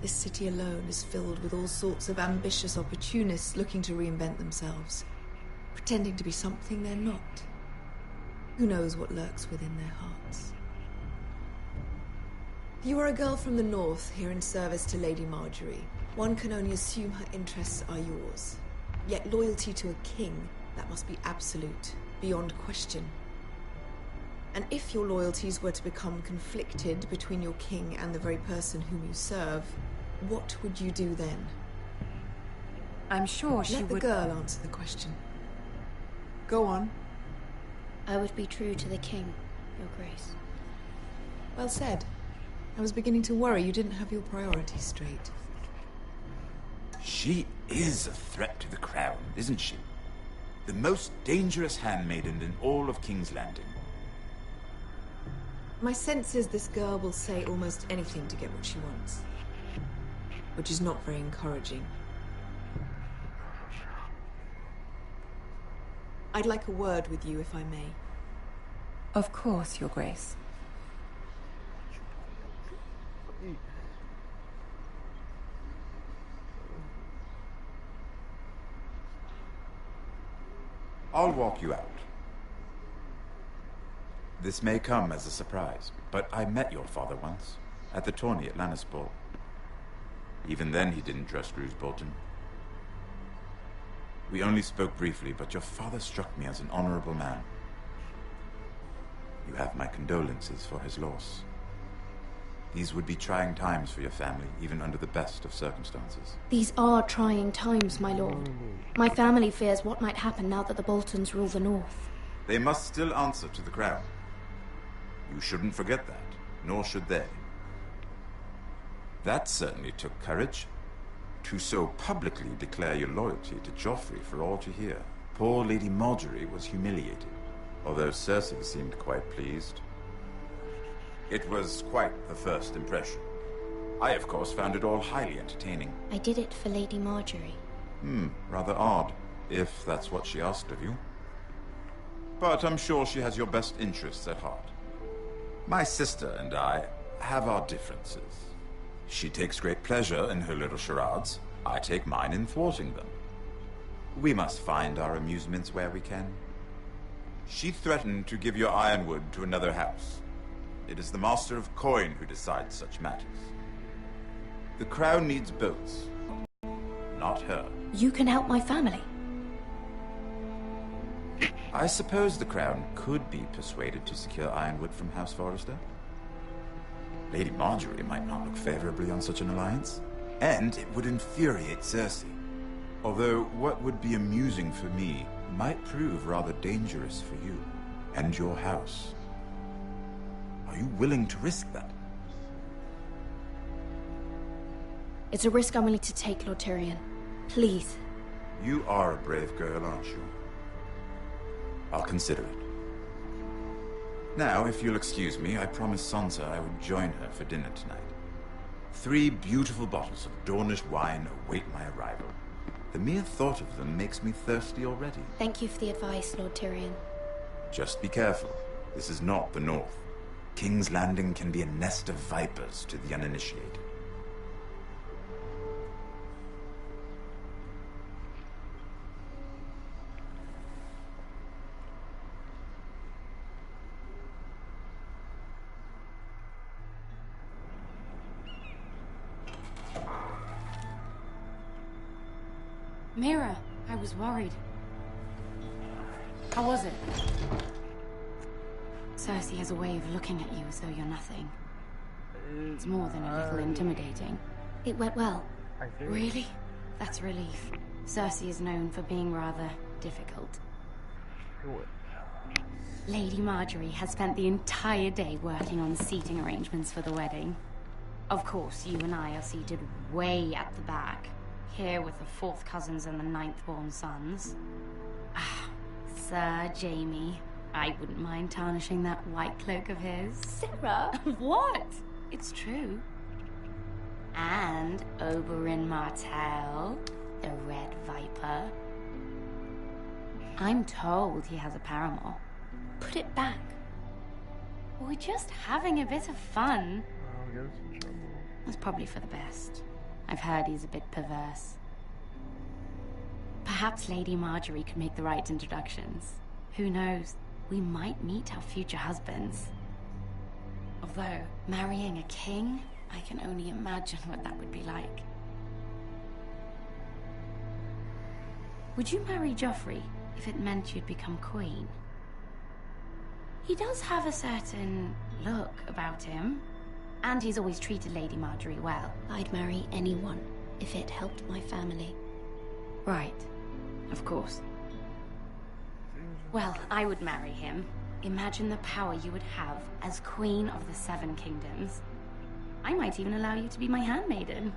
This city alone is filled with all sorts of ambitious opportunists looking to reinvent themselves, pretending to be something they're not. Who knows what lurks within their hearts? You are a girl from the north, here in service to Lady Marjorie. One can only assume her interests are yours. Yet loyalty to a king, that must be absolute, beyond question. And if your loyalties were to become conflicted between your king and the very person whom you serve, what would you do then? I'm sure she would... Let the girl answer the question. Go on. I would be true to the king, Your Grace. Well said. I was beginning to worry you didn't have your priorities straight. She is a threat to the crown, isn't she? The most dangerous handmaiden in all of King's Landing. My sense is this girl will say almost anything to get what she wants. Which is not very encouraging. I'd like a word with you, if I may. Of course, Your Grace. I'll walk you out. This may come as a surprise, but I met your father once, at the tourney at Lannisport. Even then he didn't trust Roose Bolton. We only spoke briefly, but your father struck me as an honorable man. You have my condolences for his loss. These would be trying times for your family, even under the best of circumstances. These are trying times, my lord. My family fears what might happen now that the Boltons rule the north. They must still answer to the crown. You shouldn't forget that, nor should they. That certainly took courage. To so publicly declare your loyalty to Joffrey for all to hear. Poor Lady Marjorie was humiliated, although Cersei seemed quite pleased. It was quite the first impression. I, of course, found it all highly entertaining. I did it for Lady Marjorie. Rather odd, if that's what she asked of you. But I'm sure she has your best interests at heart. My sister and I have our differences. She takes great pleasure in her little charades. I take mine in thwarting them. We must find our amusements where we can. She threatened to give your Ironwood to another house. It is the Master of Coin who decides such matters. The crown needs both, not her. You can help my family. I suppose the crown could be persuaded to secure Ironwood from House Forrester. Lady Marjorie might not look favorably on such an alliance, and it would infuriate Cersei. Although what would be amusing for me might prove rather dangerous for you and your house. Are you willing to risk that? It's a risk I'm willing to take, Lord Tyrion. Please. You are a brave girl, aren't you? I'll consider it. Now, if you'll excuse me, I promised Sansa I would join her for dinner tonight. 3 beautiful bottles of Dornish wine await my arrival. The mere thought of them makes me thirsty already. Thank you for the advice, Lord Tyrion. Just be careful. This is not the North. King's Landing can be a nest of vipers to the uninitiated. Mira, I was worried. How was it? Cersei has a way of looking at you as though you're nothing. It's more than a little intimidating. It went well. Really? That's a relief. Cersei is known for being rather difficult. Lady Marjorie has spent the entire day working on seating arrangements for the wedding. Of course, you and I are seated way at the back. Here with the 4th cousins and the 9th-born sons. Ah, Sir Jaime. I wouldn't mind tarnishing that white cloak of his. Sarah? What? It's true. And Oberyn Martell, the Red Viper. I'm told he has a paramour. Put it back. We're just having a bit of fun. I'll get us in trouble. That's probably for the best. I've heard he's a bit perverse. Perhaps Lady Marjorie could make the right introductions. Who knows? We might meet our future husbands. Although, marrying a king, I can only imagine what that would be like. Would you marry Joffrey if it meant you'd become queen? He does have a certain look about him, and he's always treated Lady Marjorie well. I'd marry anyone if it helped my family. Right. Of course. Well, I would marry him. Imagine the power you would have as Queen of the 7 Kingdoms. I might even allow you to be my handmaiden.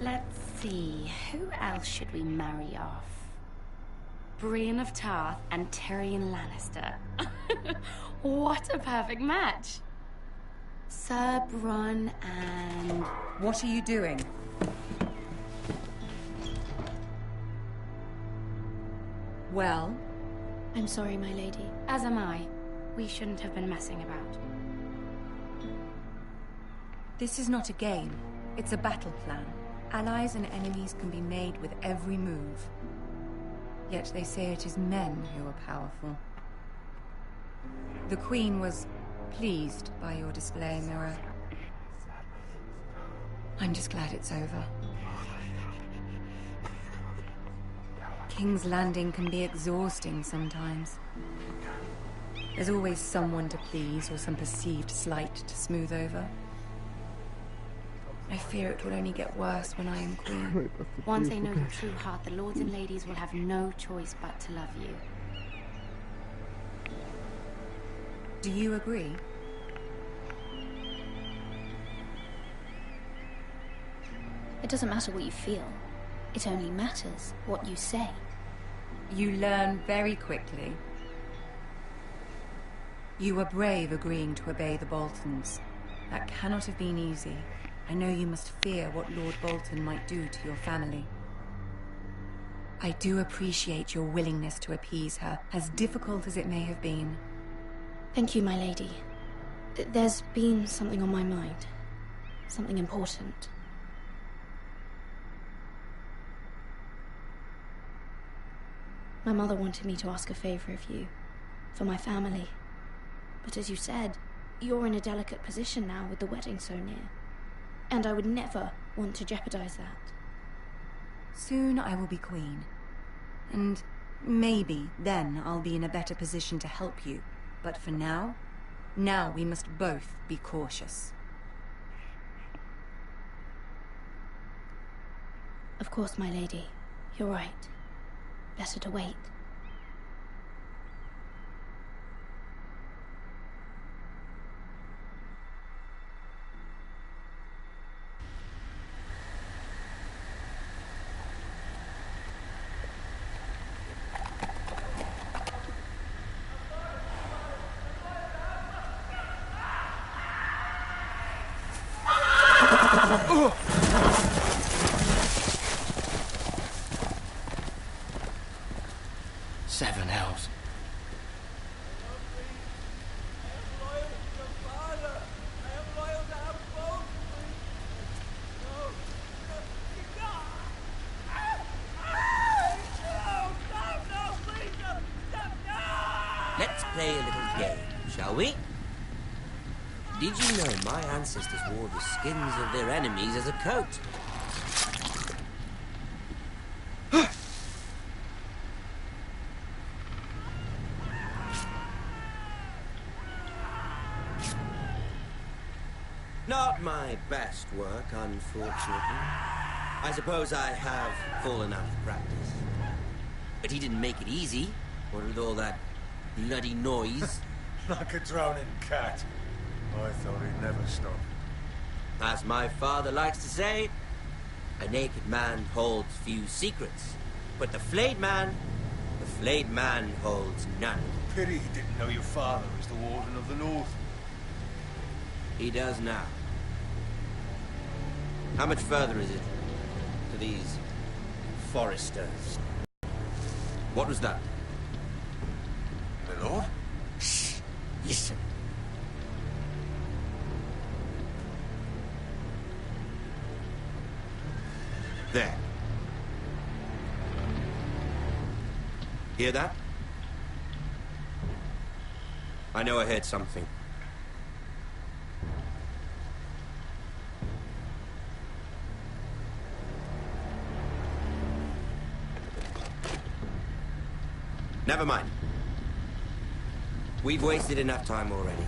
Let's see, who else should we marry off? Brienne of Tarth and Tyrion Lannister. What a perfect match! Sir Bronn and... What are you doing? Well? I'm sorry, my lady. As am I. We shouldn't have been messing about. This is not a game. It's a battle plan. Allies and enemies can be made with every move. Yet they say it is men who are powerful. The Queen was pleased by your display, Mira. I'm just glad it's over. King's Landing can be exhausting sometimes. There's always someone to please or some perceived slight to smooth over. I fear it will only get worse when I am queen. Once they know your true heart, the lords and ladies will have no choice but to love you. Do you agree? It doesn't matter what you feel. It only matters what you say. You learn very quickly. You were brave agreeing to obey the Boltons. That cannot have been easy. I know you must fear what Lord Bolton might do to your family. I do appreciate your willingness to appease her, as difficult as it may have been. Thank you, my lady. There's been something on my mind. Something important. My mother wanted me to ask a favor of you, for my family. But as you said, you're in a delicate position now with the wedding so near. And I would never want to jeopardize that. Soon I will be queen. And maybe then I'll be in a better position to help you. But for now we must both be cautious. Of course, my lady. You're right. Better to wait. play a little game, shall we? Did you know my ancestors wore the skins of their enemies as a coat? Not my best work, unfortunately. I suppose I have fallen out of practice. But he didn't make it easy, what with all that bloody noise. Like a drowning cat. I thought he'd never stop. As my father likes to say, a naked man holds few secrets. But the flayed man holds none. Pity he didn't know your father was the Warden of the North. He does now. How much further is it to these foresters? What was that? My lord? Shh! Listen. There. Hear that? I know I heard something. Never mind. We've wasted enough time already.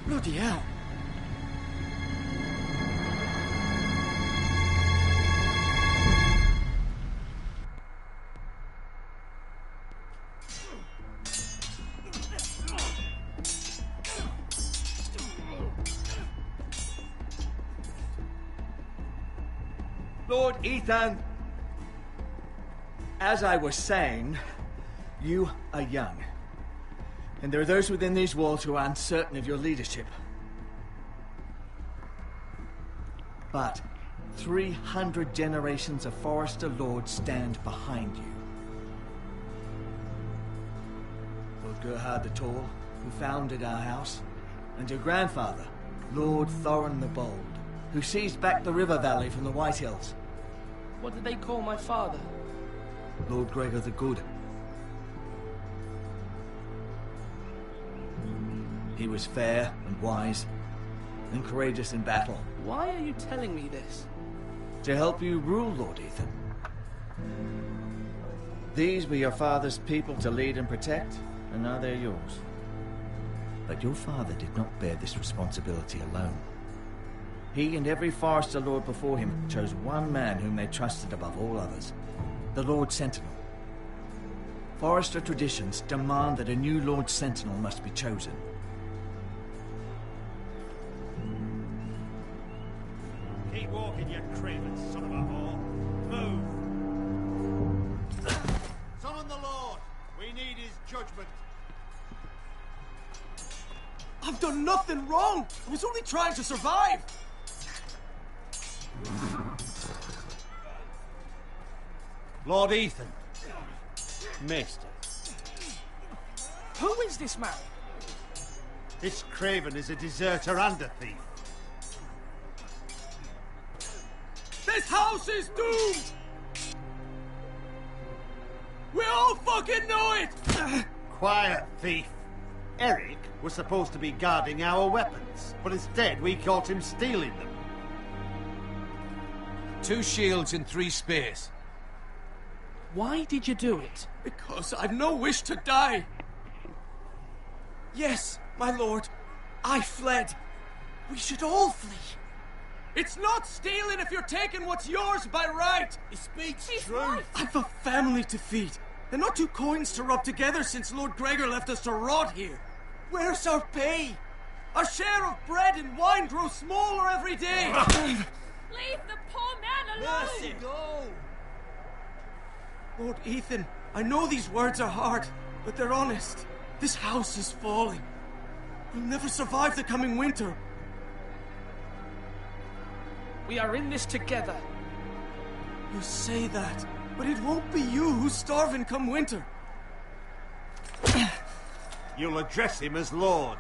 Bloody hell. Lord Ethan, as I was saying, you are young. And there are those within these walls who are uncertain of your leadership. But 300 generations of Forester Lords stand behind you. Lord Gerhard the Tall, who founded our house, and your grandfather, Lord Thorin the Bold, who seized back the river valley from the White Hills. What did they call my father? Lord Gregor the Good. He was fair and wise, and courageous in battle. Why are you telling me this? To help you rule, Lord Ethan. These were your father's people to lead and protect, and now they're yours. But your father did not bear this responsibility alone. He and every Forester Lord before him chose one man whom they trusted above all others, the Lord Sentinel. Forester traditions demand that a new Lord Sentinel must be chosen. Keep walking, you craven son of a whore. Move! Summon the Lord! We need his judgment. I've done nothing wrong! I was only trying to survive! Lord Ethan. Maester. Who is this man? This craven is a deserter and a thief. This house is doomed! We all fucking know it! Quiet, thief. Eric was supposed to be guarding our weapons, but instead we caught him stealing them. 2 shields and 3 spears. Why did you do it? Because I've no wish to die. Yes, my lord. I fled. We should all flee. It's not stealing if you're taking what's yours by right. He speaks truth. I've a family to feed. and not 2 coins to rub together since Lord Gregor left us to rot here. Where's our pay? Our share of bread and wine grows smaller every day. Leave the poor man alone! Mercy, go! Lord Ethan, I know these words are hard, but they're honest. This house is falling. We'll never survive the coming winter. We are in this together. You say that, but it won't be you who's starving come winter. You'll address him as Lord.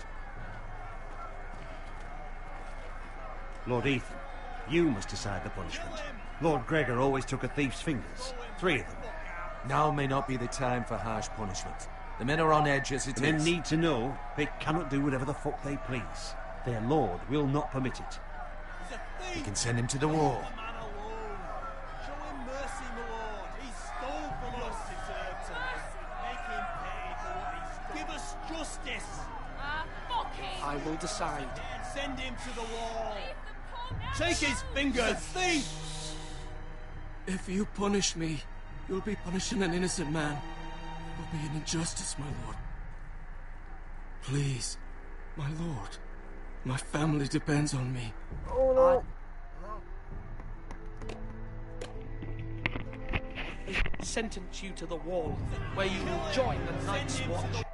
Lord Ethan, you must decide the punishment. Lord Gregor always took a thief's fingers. 3 of them. Now may not be the time for harsh punishment. The men are on edge as it is. The men need to know they cannot do whatever the fuck they please. Their lord will not permit it. We can send him to the wall. Show him mercy, my lord. He stole from us. Make him pay for what he's done. Give us justice. Fuck him! I will decide. Send him to the wall. Take his fingers, thief! If you punish me, you'll be punishing an innocent man. It will be an injustice, my lord. Please, my lord. My family depends on me. Oh no! Sentence you to the wall, where you will join the Night's Watch.